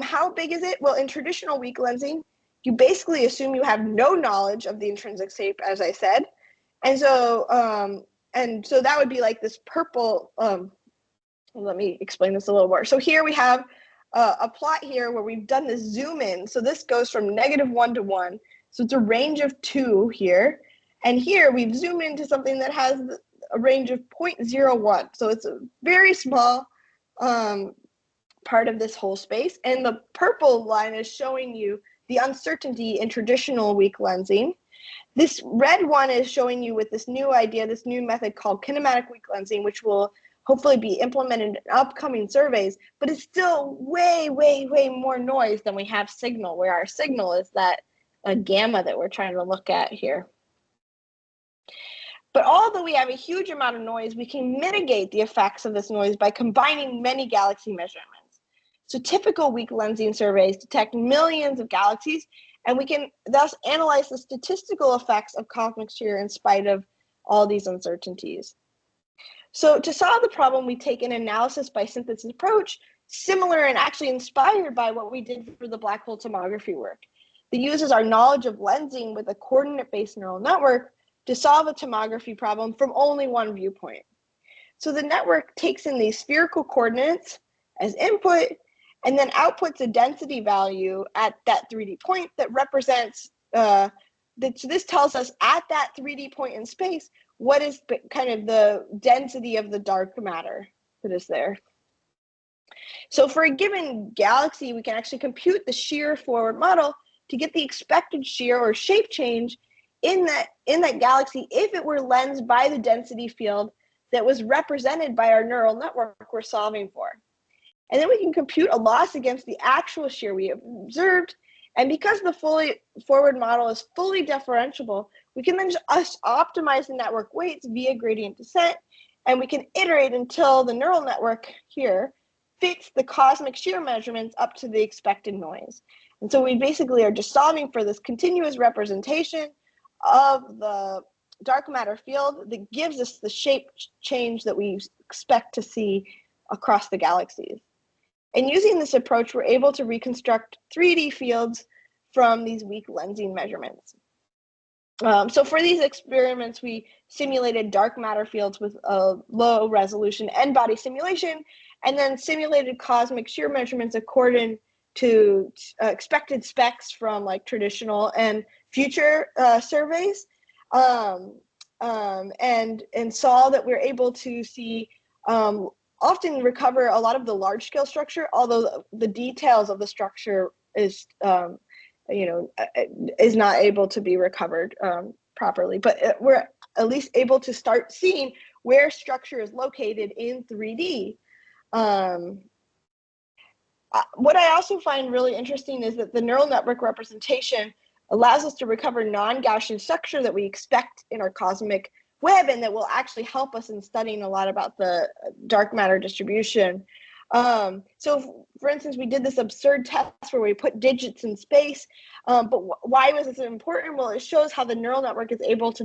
how big is it? Well, in traditional weak lensing, you basically assume you have no knowledge of the intrinsic shape, as I said. And so that would be like this purple, let me explain this a little more. So here we have a plot here where we've done this zoom in. So this goes from -1 to 1. So it's a range of 2 here. And here we've zoomed into something that has a range of 0.01. So it's a very small part of this whole space. And the purple line is showing you the uncertainty in traditional weak lensing. This red one is showing you with this new idea, this new method called kinematic weak lensing, which will hopefully be implemented in upcoming surveys, but it's still way, way, way more noise than we have signal, where our signal is that gamma that we're trying to look at here. But although we have a huge amount of noise, we can mitigate the effects of this noise by combining many galaxy measurements. So typical weak lensing surveys detect millions of galaxies, and we can thus analyze the statistical effects of cosmic shear in spite of all these uncertainties. So to solve the problem, we take an analysis by synthesis approach, similar and actually inspired by what we did for the black hole tomography work, that uses our knowledge of lensing with a coordinate-based neural network to solve a tomography problem from only one viewpoint. So the network takes in these spherical coordinates as input and then outputs a density value at that 3D point that represents, so this tells us at that 3D point in space, what is kind of the density of the dark matter that is there. So for a given galaxy, we can actually compute the shear forward model to get the expected shear or shape change in that galaxy if it were lensed by the density field that was represented by our neural network we're solving for. And then we can compute a loss against the actual shear we observed. And because the forward model is fully differentiable, we can then just optimize the network weights via gradient descent, and we can iterate until the neural network here fits the cosmic shear measurements up to the expected noise. And so we basically are just solving for this continuous representation of the dark matter field that gives us the shape change that we expect to see across the galaxies. And using this approach, we're able to reconstruct 3D fields from these weak lensing measurements. So for these experiments, we simulated dark matter fields with a low resolution n-body simulation, and then simulated cosmic shear measurements according to expected specs from like traditional and future surveys, and saw that we're able to see often recover a lot of the large scale structure, although the details of the structure is is not able to be recovered properly. But we're at least able to start seeing where structure is located in 3D. What I also find really interesting is that the neural network representation allows us to recover non-Gaussian structure that we expect in our cosmic web, and that will actually help us in studying a lot about the dark matter distribution. So for instance, we did this absurd test where we put digits in space, but why was this important? Well, it shows how the neural network is able to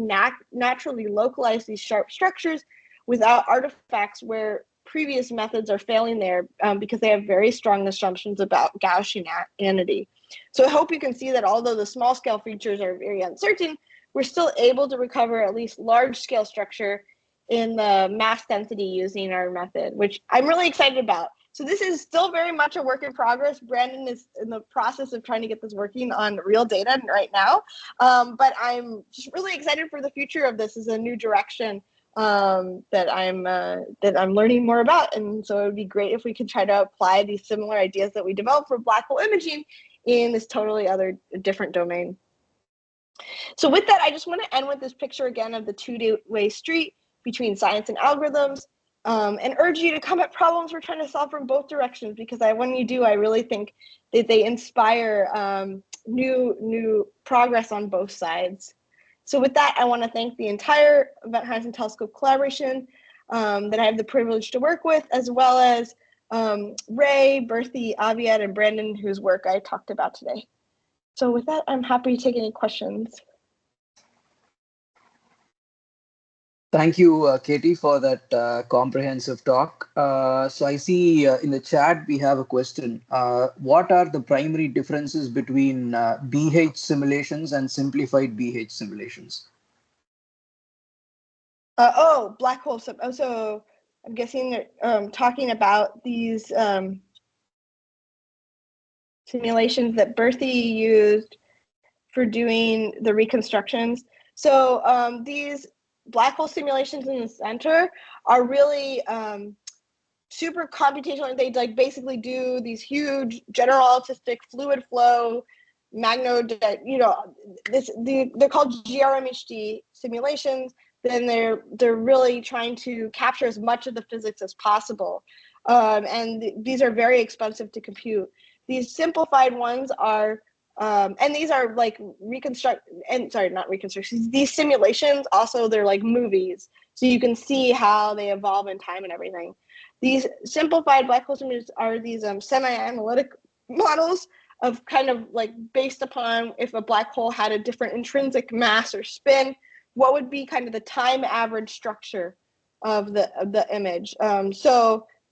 naturally localize these sharp structures without artifacts where previous methods are failing there, because they have very strong assumptions about Gaussianity. So I hope you can see that although the small scale features are very uncertain, we're still able to recover at least large scale structure in the mass density using our method, which I'm really excited about. So this is still very much a work in progress. Brandon is in the process of trying to get this working on real data right now. But I'm just really excited for the future of this as a new direction that I'm learning more about. And so it would be great if we could try to apply these similar ideas that we developed for black hole imaging in this totally different domain. So with that, I just want to end with this picture again of the two-way street between science and algorithms, and urge you to come at problems we're trying to solve from both directions, because when you do, I really think that they inspire new progress on both sides. So with that, I want to thank the entire Event Horizon Telescope collaboration that I have the privilege to work with, as well as Ray, Berthy, Aviad, and Brandon, whose work I talked about today. So with that, I'm happy to take any questions. Thank you, Katie, for that comprehensive talk. So I see in the chat we have a question. What are the primary differences between BH simulations and simplified BH simulations? Black hole. So I'm guessing they're talking about these simulations that Berthy used for doing the reconstructions. So these black hole simulations in the center are really super computational. They like basically do these huge general relativistic fluid flow they're called GRMHD simulations. Then they're really trying to capture as much of the physics as possible, and these are very expensive to compute. These simplified ones are and these are like not reconstructions. These simulations also, they're like movies, so you can see how they evolve in time and everything. These simplified black hole simulations are these semi-analytic models of kind of like based upon if a black hole had a different intrinsic mass or spin, what would be kind of the time average structure of the image.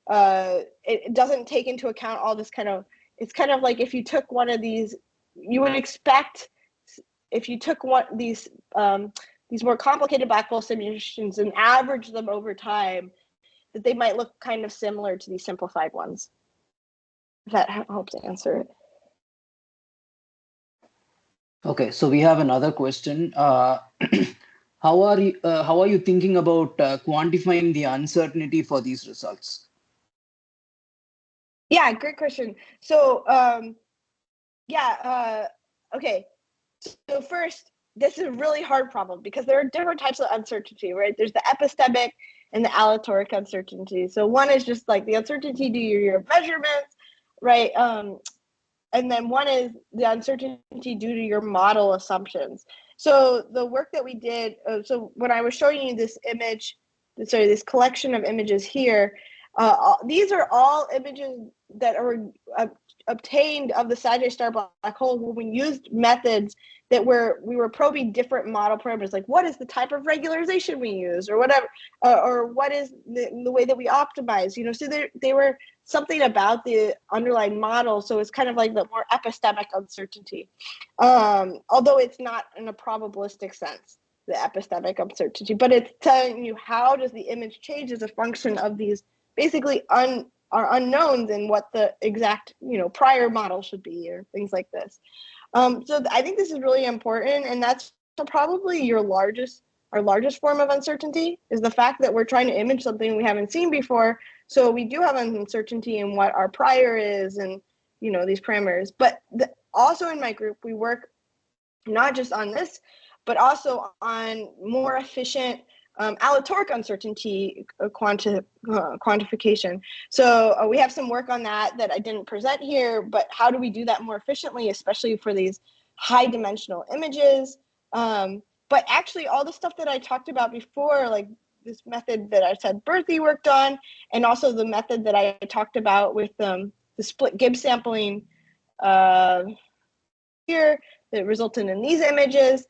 It doesn't take into account all this kind of, it's kind of like if you took one of these, you would expect if you took these more complicated black hole simulations and average them over time, that they might look kind of similar to these simplified ones. If that helps answer it. Okay, so we have another question. How are you thinking about quantifying the uncertainty for these results? Yeah, great question. So okay. So first, this is a really hard problem because there are different types of uncertainty, right? There's the epistemic and the aleatoric uncertainty. So one is just like the uncertainty due to your measurements, right? And then one is the uncertainty due to your model assumptions. So the work that we did, so when I was showing you this this collection of images here, these are all images that are obtained of the Sagittarius star black hole when we used methods that we were probing different model parameters, like what is the type of regularization we use, or whatever, or what is the way that we optimize. So they were something about the underlying model, so it's kind of like the more epistemic uncertainty, although it's not in a probabilistic sense, the epistemic uncertainty, but it's telling you how does the image change as a function of these basically are unknowns and what the exact prior model should be, or things like this. So I think this is really important, and that's probably our largest form of uncertainty, is the fact that we're trying to image something we haven't seen before. So we do have an uncertainty in what our prior is, and these parameters. But also in my group, we work not just on this, but also on more efficient aleatoric uncertainty quantification. So we have some work on that I didn't present here, but how do we do that more efficiently, especially for these high dimensional images? But actually all the stuff that I talked about before, like this method that I said Berthy worked on, and also the method that I talked about with the split Gibbs sampling here that resulted in these images.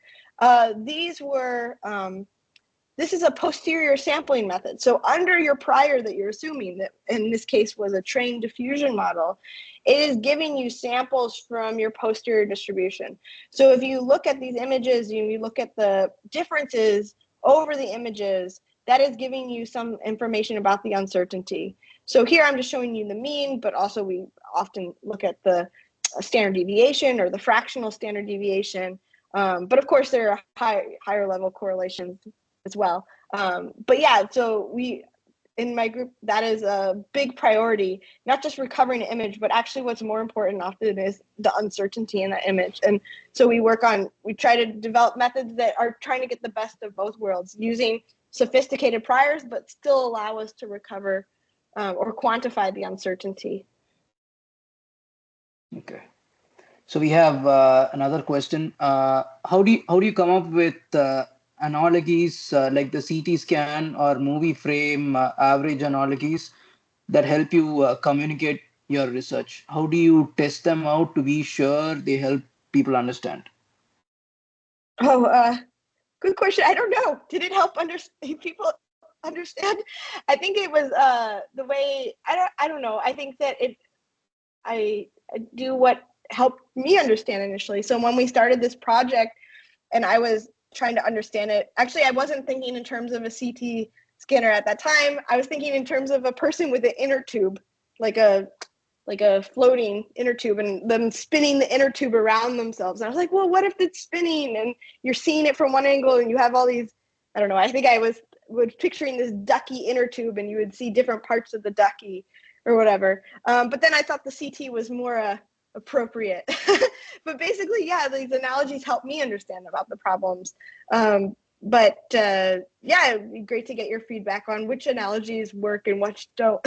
This is a posterior sampling method. So under your prior that you're assuming, that in this case was a trained diffusion model, it is giving you samples from your posterior distribution. So if you look at these images, you look at the differences over the images, that is giving you some information about the uncertainty. So here I'm just showing you the mean, but also we often look at the standard deviation or the fractional standard deviation. But of course there are higher level correlations as well. But yeah, so in my group, that is a big priority, not just recovering an image, but actually what's more important often is the uncertainty in that image. And so we try to develop methods that are trying to get the best of both worlds, using sophisticated priors, but still allow us to recover or quantify the uncertainty. Okay. So we have another question. How do you come up with analogies like the CT scan or movie frame average analogies that help you communicate your research? How do you test them out to be sure they help people understand? Oh, good question. I don't know. Did it help people understand? I think it was the way I don't know. I think that I do what helped me understand initially. So when we started this project and I was trying to understand it, actually I wasn't thinking in terms of a CT scanner at that time. I was thinking in terms of a person with an inner tube, like a floating inner tube, and them spinning the inner tube around themselves. And I was like, well, what if it's spinning and you're seeing it from one angle and you have all these, I don't know, I think I was picturing this ducky inner tube and you would see different parts of the ducky or whatever. But then I thought the CT was more appropriate. But basically, yeah, these analogies help me understand about the problems. But yeah, it'd be great to get your feedback on which analogies work and which don't.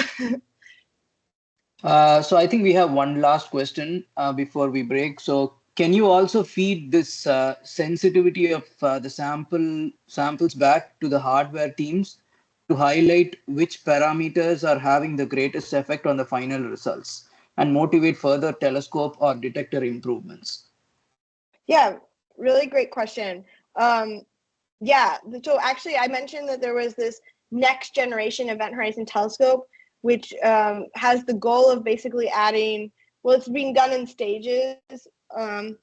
So I think we have one last question before we break. So can you also feed this sensitivity of the samples back to the hardware teams to highlight which parameters are having the greatest effect on the final results and motivate further telescope or detector improvements? Yeah, really great question. Yeah, so actually I mentioned that there was this next generation Event Horizon Telescope, which has the goal of basically adding, well, it's being done in stages, but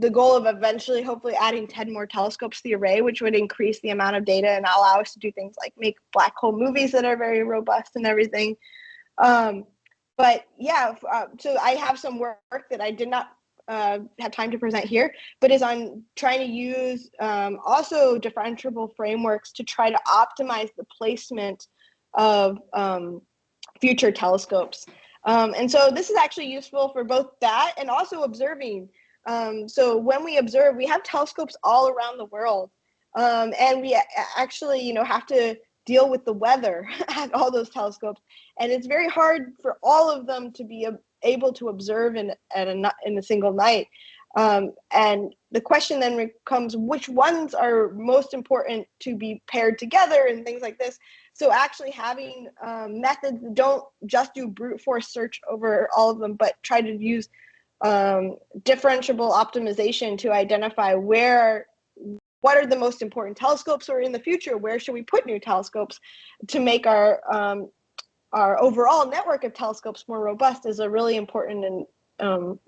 the goal of eventually hopefully adding 10 more telescopes to the array, which would increase the amount of data and allow us to do things like make black hole movies that are very robust and everything. But yeah, so I have some work that I did not have time to present here, but is on trying to use also differentiable frameworks to try to optimize the placement of future telescopes. And so this is actually useful for both that and also observing. So when we observe, we have telescopes all around the world, and we actually, have to deal with the weather at all those telescopes, and it's very hard for all of them to be able to observe in a single night. And the question then becomes which ones are most important to be paired together and things like this. So actually having methods that don't just do brute force search over all of them, but try to use differentiable optimization to identify what are the most important telescopes, or in the future, where should we put new telescopes to make our overall network of telescopes more robust is a really important and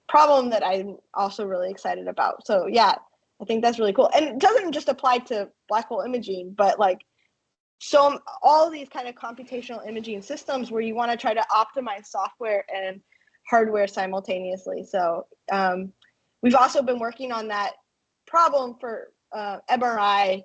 problem that I'm also really excited about. So yeah, I think that's really cool. And it doesn't just apply to black hole imaging, but like all these kind of computational imaging systems where you want to try to optimize software and hardware simultaneously. So we've also been working on that problem for MRI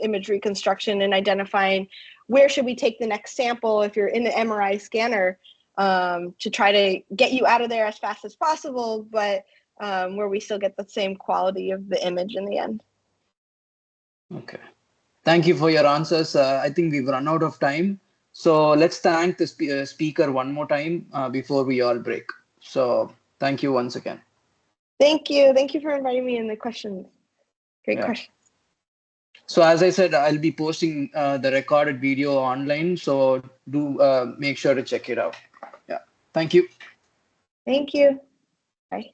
image reconstruction and identifying where should we take the next sample if you're in the MRI scanner to try to get you out of there as fast as possible, but where we still get the same quality of the image in the end. Okay. Thank you for your answers. I think we've run out of time. So let's thank the speaker one more time before we all break. So thank you once again. Thank you. Thank you for inviting me in the questions. Great questions. So as I said, I'll be posting the recorded video online. So do make sure to check it out. Yeah. Thank you. Thank you. Bye.